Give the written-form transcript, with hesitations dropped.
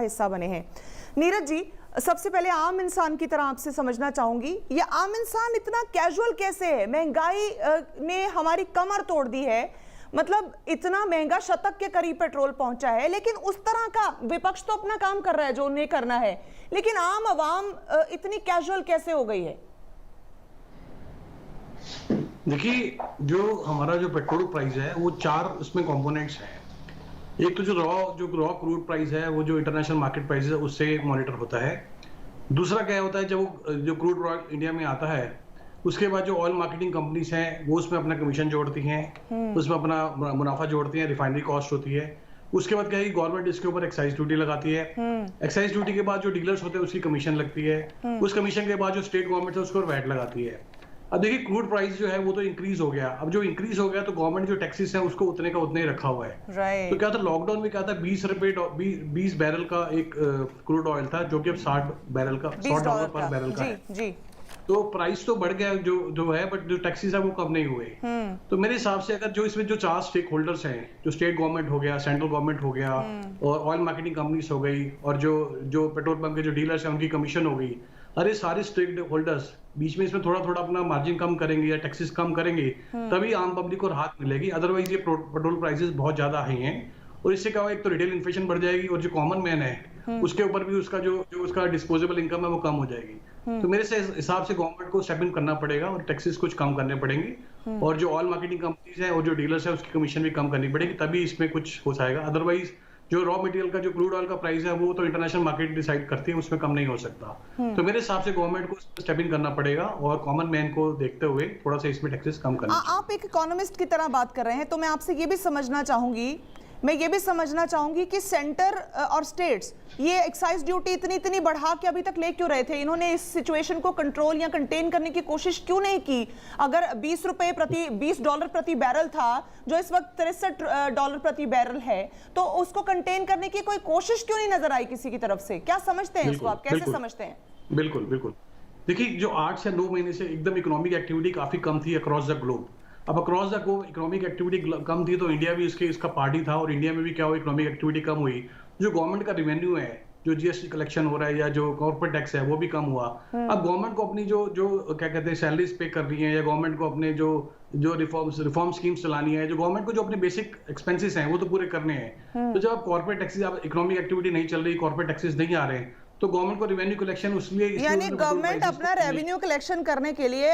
हिस्सा बने हैं। नीरज जी, सबसे पहले आम इंसान की तरह आपसे समझना चाहूंगी, ये आम इंसान इतना कैजुअल कैसे है? महंगाई ने हमारी कमर तोड़ दी है, मतलब इतना महंगा शतक के करीब पेट्रोल पहुंचा है, लेकिन उस तरह का विपक्ष तो अपना काम कर रहा है जो उन्हें करना है, लेकिन आम आवाम इतनी कैजुअल कैसे हो गई है? देखिए, जो हमारा जो पेट्रोल प्राइस है वो 4 उसमें कंपोनेंट्स हैं। एक तो जो रॉ क्रूड प्राइस है वो जो इंटरनेशनल मार्केट प्राइस है उससे मॉनिटर होता है। दूसरा क्या होता है, जब वो जो क्रूड रॉ इंडिया में आता है उसके बाद जो ऑयल मार्केटिंग कंपनीज हैं वो उसमें अपना कमीशन जोड़ती हैं, उसमें अपना मुनाफा जोड़ती हैं, रिफाइनरी कॉस्ट होती है। उसके बाद क्या है, गवर्नमेंट इसके ऊपर एक्साइज ड्यूटी लगाती है। एक्साइज ड्यूटी के बाद जो डीलर्स होते हैं उसकी कमीशन लगती है। उस कमीशन के बाद जो स्टेट गवर्नमेंट है उसको वैट लगाती है। अब देखिए, क्रूड प्राइस जो है वो तो इंक्रीज हो गया। अब जो इंक्रीज हो गया तो गवर्नमेंट जो टैक्सेस है उसको उतने का उतने ही रखा हुआ है। तो क्या था, लॉकडाउन में क्या था, 20 बैरल का एक क्रूड ऑयल था जो कि अब 60 बैरल का $100 पर बैरल का है। तो प्राइस तो बढ़ गया जो है, बट जो टैक्सेस है वो कम नहीं हुए। तो मेरे हिसाब से अगर जो इसमें जो 4 स्टेक होल्डर्स हैं, जो स्टेट गवर्नमेंट हो गया, सेंट्रल गवर्नमेंट हो गया और ऑयल मार्केटिंग कंपनीज हो गई और जो पेट्रोल पंप के जो डीलर्स हैं उनकी कमीशन हो गई, अरे सारे स्टेक होल्डर्स बीच में इसमें थोड़ा थोड़ा अपना मार्जिन कम करेंगे या टैक्सेस कम करेंगे, तभी आम पब्लिक को राहत मिलेगी। अदरवाइज ये पेट्रोल प्राइसेस बहुत ज्यादा हाई हैं और इससे क्या होगा, एक तो रिटेल इन्फ्लेशन बढ़ जाएगी और जो कॉमन मैन है उसके ऊपर भी उसका जो उसका डिस्पोजेबल इनकम है वो कम हो जाएगी। तो मेरे से हिसाब से गवर्नमेंट को स्टेप इन करना पड़ेगा और टैक्सेस कुछ कम करने पड़ेंगे और जो ऑयल मार्केटिंग कंपनीज है और जो डीलर्स है उसकी कमीशन भी कम करनी पड़ेगी, तभी इसमें कुछ हो जाएगा। अदरवाइज जो रॉ मटेरियल का जो क्रूड ऑयल का प्राइस है वो तो इंटरनेशनल मार्केट डिसाइड करती है, उसमें कम नहीं हो सकता। तो मेरे हिसाब से गवर्नमेंट को स्टेप इन करना पड़ेगा और कॉमन मैन को देखते हुए थोड़ा सा इसमें टैक्सेस कम करना चाहिए। आप एक इकोनॉमिस्ट की तरह बात कर रहे हैं, तो मैं आपसे ये भी समझना चाहूंगी कि सेंटर और स्टेट्स ये एक्साइज ड्यूटी इतनी बढ़ा के अभी तक ले क्यों रहे थे? इन्होंने इस सिचुएशन को कंट्रोल या कंटेन करने की कोशिश क्यों नहीं की? अगर $20 प्रति बैरल था, जो इस वक्त $63 प्रति बैरल है, तो उसको कंटेन करने की कोई कोशिश क्यों नहीं नजर आई किसी की तरफ से? क्या समझते हैं इसको, आप कैसे समझते हैं? बिल्कुल। देखिए, जो 8 से 9 महीने से एकदम इकोनॉमिक एक्टिविटी काफी कम थी अक्रॉस द ग्लोब। अब across the globe economic activity कम थी तो इंडिया भी इसका पार्टी था और इंडिया में भी क्या हुआ, इकोनॉमिक एक्टिविटी कम हुई। जो गवर्नमेंट का रेवेन्यू है, जो जीएसटी कलेक्शन हो रहा है या जो कॉर्पोरेट टैक्स है वो भी कम हुआ। अब गवर्नमेंट को अपनी जो क्या कहते हैं सैलरीज पे कर रही है या गवर्नमेंट को अपने जो रिफॉर्म स्कीम्स चलानी है, जो गवर्नमेंट को जो अपने बेसिक एक्सपेंसेस हैं वो तो पूरे करने हैं। तो जब आप कॉर्पोरेट टैक्सेस, आप इकोनॉमिक एक्टिविटी नहीं चल रही, कॉर्पोरेट टैक्सेस नहीं आ रहे, तो गवर्नमेंट को रेवेन्यू कलेक्शन उसलिए यानी गवर्नमेंट अपना रेवेन्यू कलेक्शन करने के लिए